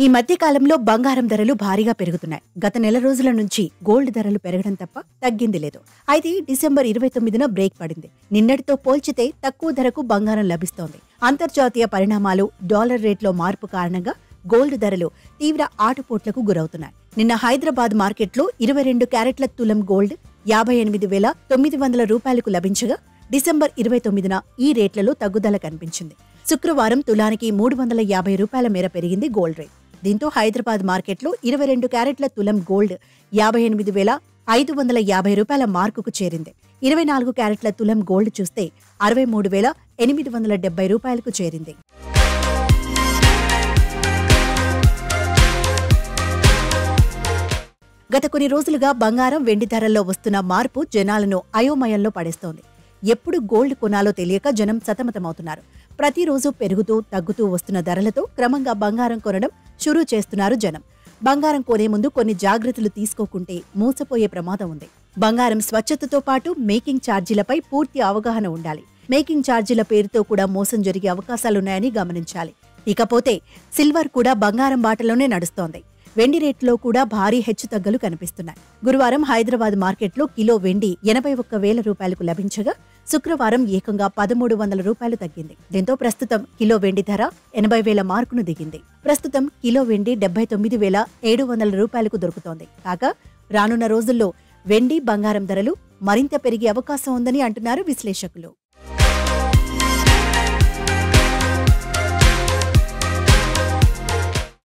ఈ మధ్య కాలంలో బంగారం ధరలు భారీగా పెరుగుతున్నాయి. గత నెల రోజుల నుంచి గోల్డ్ ధరలు పెరగడం తప్ప తగ్గింది లేదు. అయితే డిసెంబర్ 29న బ్రేక్ పడింది. నిన్నటితో పోల్చితే తక్కువ ధరకు బంగారం లభిస్తోంది. అంతర్జాతీయ పరిణామాలు, డాలర్ రేట్లో మార్పు కారణంగా గోల్డ్ ధరలు తీవ్ర ఆటుపోట్లకు గురవుతున్నాయి. నిన్న హైదరాబాద్ మార్కెట్లో 22 క్యారెట్ల తులం గోల్డ్ 58,900 రూపాయలకు లభించగా డిసెంబర్ 29న ఈ రేట్లలో తగ్గుదల కనిపించింది. శుక్రవారం తులానికి 350 రూపాయల మేర పెరిగింది గోల్డ్ రేట్. దీంతో హైదరాబాద్ మార్కెట్లో 22 క్యారెట్ల తులం గోల్డ్ 58,550 రూపాయల మార్కుకు చేరింది. 24 క్యారెట్ల తులం గోల్డ్ చూస్తే 63,870 రూపాయలకు చేరింది. గత కొన్ని రోజులుగా బంగారం, వెండి ధరల్లో వస్తున్న మార్పు జనాలను అయోమయంలో పడేస్తోంది. ఎప్పుడు గోల్డ్ కొనాలో తెలియక జనం సతమతమవుతున్నారు. ప్రతిరోజు పెరుగుతూ తగ్గుతూ వస్తున్న ధరలతో క్రమంగా బంగారం కొనడం షురూ చేస్తున్నారు జనం. బంగారం కొనే ముందు కొన్ని జాగ్రత్తలు తీసుకోకుంటే మోసపోయే ప్రమాదం ఉంది. బంగారం స్వచ్ఛతతో పాటు మేకింగ్ ఛార్జీలపై పూర్తి అవగాహన ఉండాలి. మేకింగ్ ఛార్జీల పేరుతో కూడా మోసం జరిగే అవకాశాలున్నాయని గమనించాలి. ఇకపోతే సిల్వర్ కూడా బంగారం బాటలోనే నడుస్తోంది. వెండి రేట్లో కూడా భారీ హెచ్చుతగ్గులు కనిపిస్తున్నాయి. గురువారం హైదరాబాద్ మార్కెట్లో కిలో వెండి 81,000 రూపాయలకు లభించగా శుక్రవారం ఏకంగా 1,300 రూపాయలు తగ్గింది. దీంతో ప్రస్తుతం కిలో వెండి ధర 80,000 మార్కును దిగింది. ప్రస్తుతం కిలో వెండి 79,700 రూపాయలకు దొరుకుతోంది. కాగా రానున్న రోజుల్లో వెండి, బంగారం ధరలు మరింత పెరిగే అవకాశం ఉందని అంటున్నారు విశ్లేషకులు.